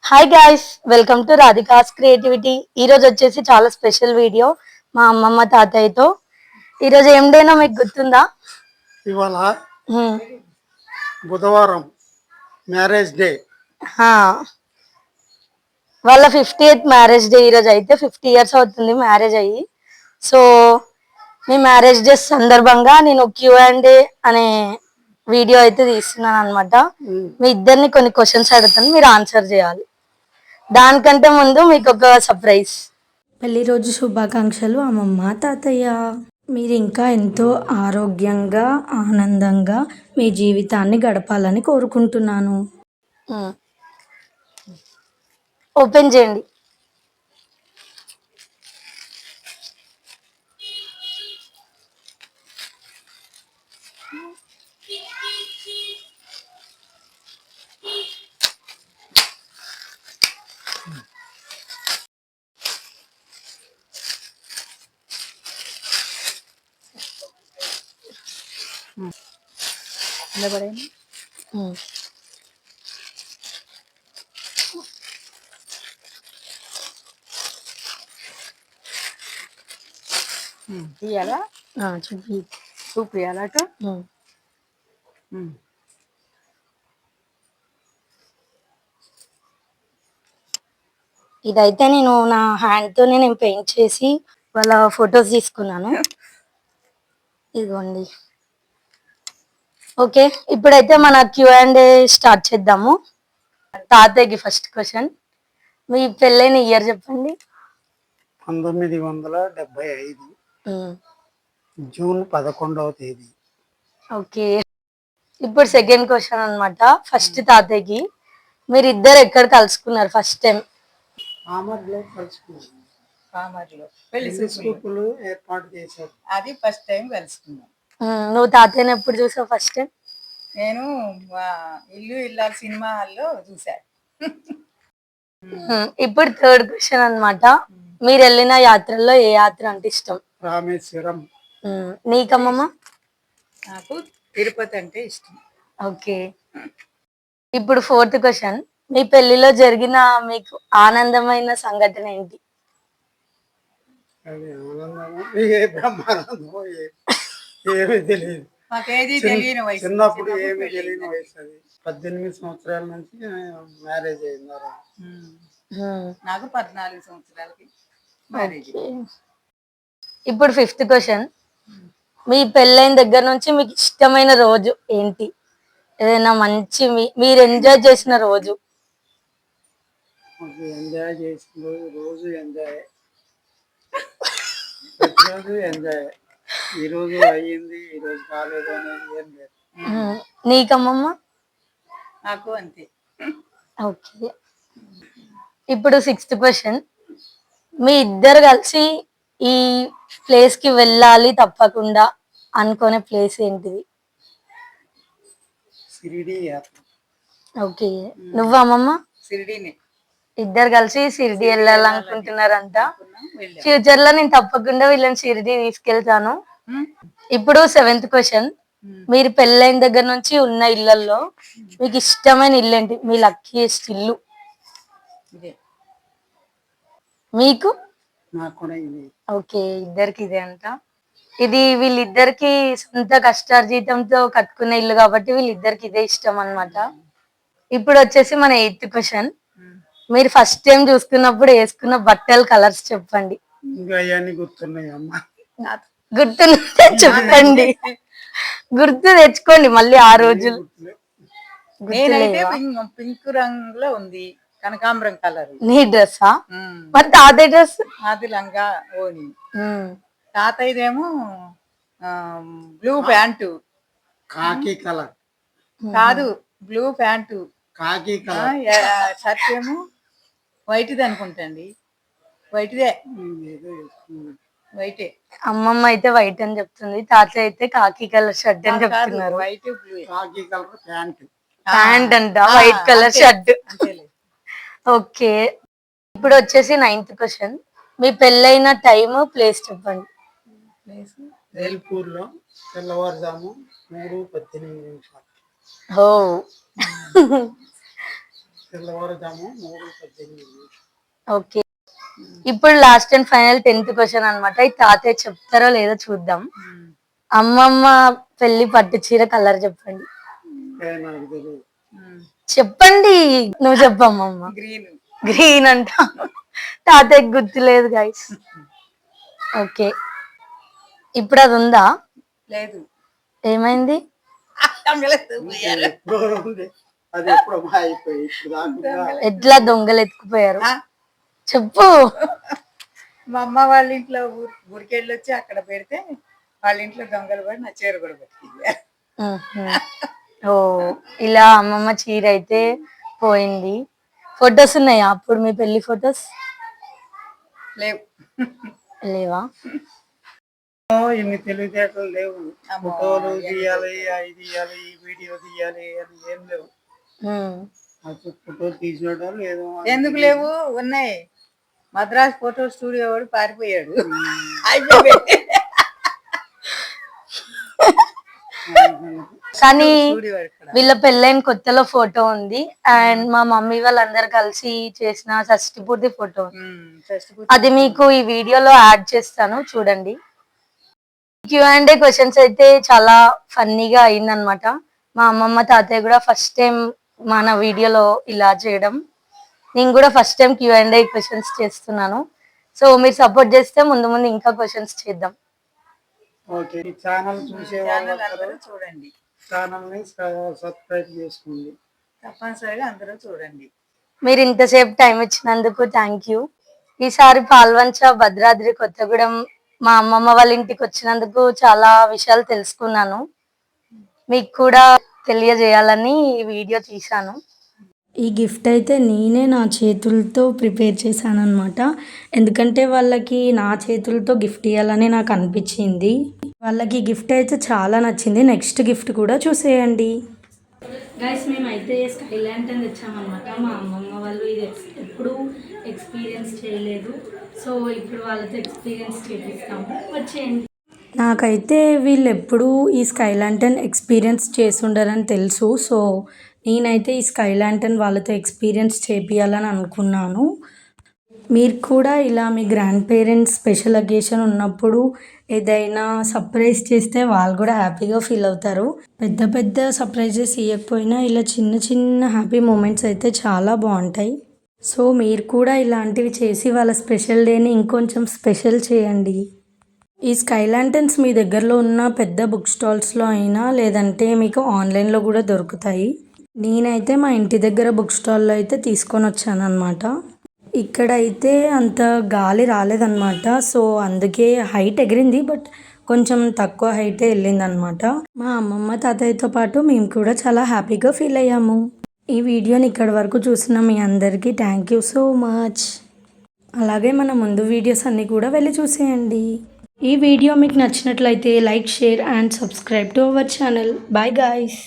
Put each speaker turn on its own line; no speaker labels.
Hi guys, welcome to Radhika's creativity. ఈరోజు వచ్చేసి చాలా స్పెషల్ వీడియో మా అమ్మమ్మ తాతయ్యతో. ఈరోజు ఏం డేనో మీకు గుర్తుందా?
ఇవాళ బుధవారం మ్యారేజ్ డే.
వాళ్ళ 50th మ్యారేజ్ డే. ఈరోజు అయితే 50 years అవుతుంది మ్యారేజ్ అయ్యి. సో మీ మ్యారేజ్ డే సందర్భంగా నేను Q&A అనే వీడియో అయితే తీస్తున్నాను అనమాట. మీ ఇద్దరిని కొన్ని క్వశ్చన్స్ అడుగుతాను, మీరు ఆన్సర్ చేయాలి. దానికంటే ముందు మీకు ఒక సర్ప్రైజ్.
పెళ్లి రోజు శుభాకాంక్షలు అమ్మమ్మ తాతయ్య. మీరు ఇంకా ఎంతో ఆరోగ్యంగా ఆనందంగా మీ జీవితాన్ని గడపాలని కోరుకుంటున్నాను.
ఓపెన్ చేయండి.
తీయాలా?
చూపి
చూపియాలట.
ఇదైతే నేను నా హ్యాండ్తోనే నేను పెయింట్ చేసి వాళ్ళ ఫొటోస్ తీసుకున్నాను. ఇదిగోండి. ఓకే, ఇప్పుడైతే మన Q&A స్టార్ట్ చేద్దాము. తాతయ్యకి ఫస్ట్ క్వశ్చన్, మీ పెళ్ళైన ఇయర్ చెప్పండి.
1975 జూన్ 11వ తేదీ.
ఓకే, ఇప్పుడు సెకండ్ క్వశ్చన్ అన్నమాట. ఫస్ట్ తాతయ్యకి, మీరు ఇద్దరు ఎక్కడ కలుసుకున్నారు ఫస్ట్ టైం?
కామర్లో కలుసుకున్నాం.
కామర్లో పెళ్లి
చూపులు ఏర్పాటు చేశారు.
అది ఫస్ట్ టైం కలుసుకున్నాం.
నువ్వు తాతయ్యని ఎప్పుడు చూసావు ఫస్ట్ టైం?
నేను ఇల్లు ఇల్లాలి సినిమా హాల్లో చూసా.
ఇప్పుడు థర్డ్ క్వశ్చన్ అన్నమాట. మీరు వెళ్ళిన యాత్రల్లో ఏ యాత్ర అంటే ఇష్టం?
రామేశ్వరం.
నీకమ్మమ్మ?
నాకు తిరుపతి అంటే ఇష్టం.
ఓకే, ఇప్పుడు ఫోర్త్ క్వశ్చన్, మీ పెళ్లిలో జరిగిన మీకు ఆనందమైన సంఘటన ఏంటి?
అది ఆనందము ఏ బ్రహ్మానందమో ఏమీ తెలియదు.
మాకేది తెలియని వయసు.
చిన్నప్పుడు ఏమీ తెలియని వయసు. అది 18 సంవత్సరాల నుంచి మ్యారేజ్ అయింది.
నాకు 14 సంవత్సరాలకి మ్యారేజ్.
ఇప్పుడు ఫిఫ్త్ క్వశ్చన్, మీ పెళ్ళైన దగ్గర నుంచి మీకు ఇష్టమైన రోజు ఏంటి? ఏదైనా మంచి మీరు ఎంజాయ్ చేసిన రోజు?
ఎంజాయ్ చేసిన రోజు ఎంజాయ్, ప్రతిరోజు ఎంజాయ్. ఈ రోజు అయ్యింది, ఈ రోజు కాలేదు అనేది ఏం లేదు.
నీకమ్మమ్మ?
నాకు అంతే.
ఓకే, ఇప్పుడు సిక్స్త్ క్వశ్చన్, మీ ఇద్దరు కలిసి ఈ ప్లేస్ కి వెళ్ళాలి తప్పకుండా అనుకునే ప్లేస్ ఏంటిది?
షిరిడి యాత్ర.
ఓకే, నువ్వు అమ్మమ్మ?
షిరిడీనే.
ఇద్దరు కలిసి షిరిడి వెళ్ళాలనుకుంటున్నారంట. ఫ్యూచర్ లో నేను తప్పకుండా వీళ్ళని షిరిడి తీసుకెళ్తాను. ఇప్పుడు సెవెంత్ క్వశ్చన్, మీరు పెళ్ళైన దగ్గర నుంచి ఉన్న ఇళ్లలో మీకు ఇష్టమైన ఇల్లు ఏంటి? మీ లక్కీయెస్ట్ ఇల్లు? మీకు? ఓకే, ఇద్దరికి ఇదే అంట. ఇది వీళ్ళిద్దరికి సొంత కష్టార్జితంతో కట్టుకునే ఇల్లు కాబట్టి వీళ్ళిద్దరికి ఇదే ఇష్టం అన్నమాట. ఇప్పుడు వచ్చేసి మన ఎయిత్ క్వశ్చన్, మీరు ఫస్ట్ టైం చూసుకున్నప్పుడు వేసుకున్న బట్టల కలర్స్ చెప్పండి. గుర్తున్నా చెప్పండి, గుర్తు తెచ్చుకోండి మళ్ళీ ఆ రోజులు.
నేనైతే పింక్ రంగులో ఉంది, కనకాంబరం కలర్.
నీ డ్రెస్సా? మరి తాతయ్య డ్రెస్?
అది లంగా ఓని. తాతయ్యదేమో బ్లూ ప్యాంటు.
కాకి కలర్
కాదు, బ్లూ ప్యాంటు.
కాకి కలర్.
షర్ట్ ఏమో వైట్ది అనుకుంటండి. వైట్దే, వైటే.
అమ్మమ్మ అయితే వైట్ అని చెప్తుంది, తాతయ్య అయితే కాకి కలర్ షర్ట్ అని చెప్తున్నారు.
White blue.
కాకి కలర్
ప్యాంట్ అంట, వైట్ కలర్ షర్ట్. ఓకే, ఇప్పుడు వచ్చేసి నైన్త్ క్వశ్చన్, మీ పెళ్ళైన టైమ్ ప్లేస్ చెప్పండి.
వేల్పూర్లో తెల్లవారుజాము 3:18.
ఓ
తెల్లవారుజాము 3:18.
ఓకే, ఇప్పుడు last and final 10th question అన్నమాట. ఈ తాతయ్య చెప్తారో లేదో చూద్దాం. అమ్మమ్మ పెళ్లి పట్టు చీర కలర్ చెప్పండి.
నాకు తెలియదు.
చెప్పండి, నువ్వు చెప్పమ్మమ్మ.
గ్రీన్.
గ్రీన్ అంట, తాతయ్యకి గుర్తులేదు గైస్. ఓకే, ఇప్పుడు అది ఉందా?
లేదు.
ఏమైంది?
ఎప్పుడో ఉంది. అది ఎప్పుడో అయిపోయి ఇప్పుడు దాకా
ఎట్లా దొంగలు ఎత్తుకుపోయారు చెప్పు.
మా అమ్మ వాళ్ళ ఇంట్లో గుడికెళ్ళి వచ్చి అక్కడ పెడితే వాళ్ళ ఇంట్లో దొంగలు పడి నా చీర కూడా పెట్టింది.
ఓ, ఇలా అమ్మమ్మ చీర అయితే పోయింది. ఫొటోస్ ఉన్నాయా అప్పుడు మీ పెళ్లి ఫొటోస్?
లేవు.
లేవా?
ఇన్ని తెలివితేటలు లేవు. ఫోటోలు తీయాలి, అవి తీయాలి, ఈ వీడియో తీయాలి అని ఏం లేవు. ఫోటో తీసినట్టు లేదు.
ఎందుకు లేవు? ఉన్నాయి. మద్రాస్ ఫోటో స్టూడియో వాడు పారిపోయాడు.
కానీ వీళ్ళ పెళ్ళైన కొత్తలో ఫోటో ఉంది అండ్ మా మమ్మీ వాళ్ళందరు కలిసి చేసిన షష్టి పూర్తి ఫోటో ఉంది. అది మీకు ఈ వీడియోలో యాడ్ చేస్తాను, చూడండి. Q&A క్వశ్చన్స్ అయితే చాలా ఫన్నీగా అయిందనమాట. మా అమ్మమ్మ తాతయ్య కూడా ఫస్ట్ టైం మన వీడియోలో ఇలా చేయడం. నేను కూడా ఫస్ట్ టైం Q&A క్వశ్చన్స్ చేస్తున్నాను. సో మీరు సపోర్ట్ చేస్తే ముందు ముందు ఇంకా క్వశ్చన్స్ చేద్దాం.
ఓకే, ఈ ఛానల్ చూసే వాళ్ళందరూ
చూడండి,
ఛానల్ ని సబ్స్క్రైబ్ చేసుకోండి.
తప్పనిసరిగా అందరూ చూడండి.
మీరు ఇంతసేపు టైం ఇచ్చినందుకు థ్యాంక్ యూ. ఈసారి పాల్వంచ, భద్రాద్రి కొత్తగూడెం మా అమ్మమ్మ వాళ్ళ ఇంటికి వచ్చినందుకు చాలా విషయాలు తెలుసుకున్నాను. మీకు కూడా తెలియజేయాలని ఈ వీడియో తీశాను.
ఈ గిఫ్ట్ అయితే నేనే నా చేతులతో ప్రిపేర్ చేశాను అనమాట. ఎందుకంటే వాళ్ళకి నా చేతులతో గిఫ్ట్ ఇవ్వాలని నాకు అనిపించింది. వాళ్ళకి గిఫ్ట్ అయితే చాలా నచ్చింది. నెక్స్ట్ గిఫ్ట్ కూడా చూసేయండి. గైస్, మేమైతే స్కై ల్యాంటర్న్ తెచ్చామన్నమాట. మా అమ్మమ్మ వాళ్ళు ఇది ఎప్పుడు ఎక్స్పీరియన్స్ చేయలేదు. సో ఇప్పుడు వాళ్ళతో ఎక్స్పీరియన్స్ చేపిస్తాము, వచ్చేయండి. నాకైతే వీళ్ళు ఎప్పుడూ ఈ స్కై ల్యాంటర్న్ ఎక్స్పీరియన్స్ చేసుండరని తెలుసు. సో నేనైతే ఈ స్కై ల్యాంటర్న్ వాళ్ళతో ఎక్స్పీరియన్స్ చేపియాలని అనుకున్నాను. మీరు కూడా ఇలా మీ గ్రాండ్ పేరెంట్స్ స్పెషల్ అకేషన్ ఉన్నప్పుడు ఏదైనా సర్ప్రైజ్ చేస్తే వాళ్ళు కూడా హ్యాపీగా ఫీల్ అవుతారు. పెద్ద పెద్ద సర్ప్రైజెస్ ఇవ్వకపోయినా ఇలా చిన్న చిన్న హ్యాపీ మూమెంట్స్ అయితే చాలా బాగుంటాయి. సో మీరు కూడా ఇలాంటివి చేసి వాళ్ళ స్పెషల్ డేని ఇంకొంచెం స్పెషల్ చేయండి. ఈ స్కై ల్యాంటర్న్స్ మీ దగ్గరలో ఉన్న పెద్ద బుక్ స్టాల్స్లో అయినా లేదంటే మీకు ఆన్లైన్లో కూడా దొరుకుతాయి. నేనైతే మా ఇంటి దగ్గర బుక్ స్టాల్లో అయితే తీసుకొని వచ్చాను అనమాట. ఇక్కడైతే అంత గాలి రాలేదన్నమాట. సో అందుకే హైట్ ఎగిరింది, బట్ కొంచెం తక్కువ హైటే వెళ్ళిందనమాట. మా అమ్మమ్మ తాతయ్యతో పాటు మేము కూడా చాలా హ్యాపీగా ఫీల్ అయ్యాము. ఈ వీడియోని ఇక్కడి వరకు చూసిన మీ అందరికీ థ్యాంక్ యూ సో మచ్. అలాగే మన ముందు వీడియోస్ అన్నీ కూడా వెళ్ళి చూసేయండి. ఈ వీడియో మీకు నచ్చినట్లయితే like, share and subscribe to our channel. Bye guys.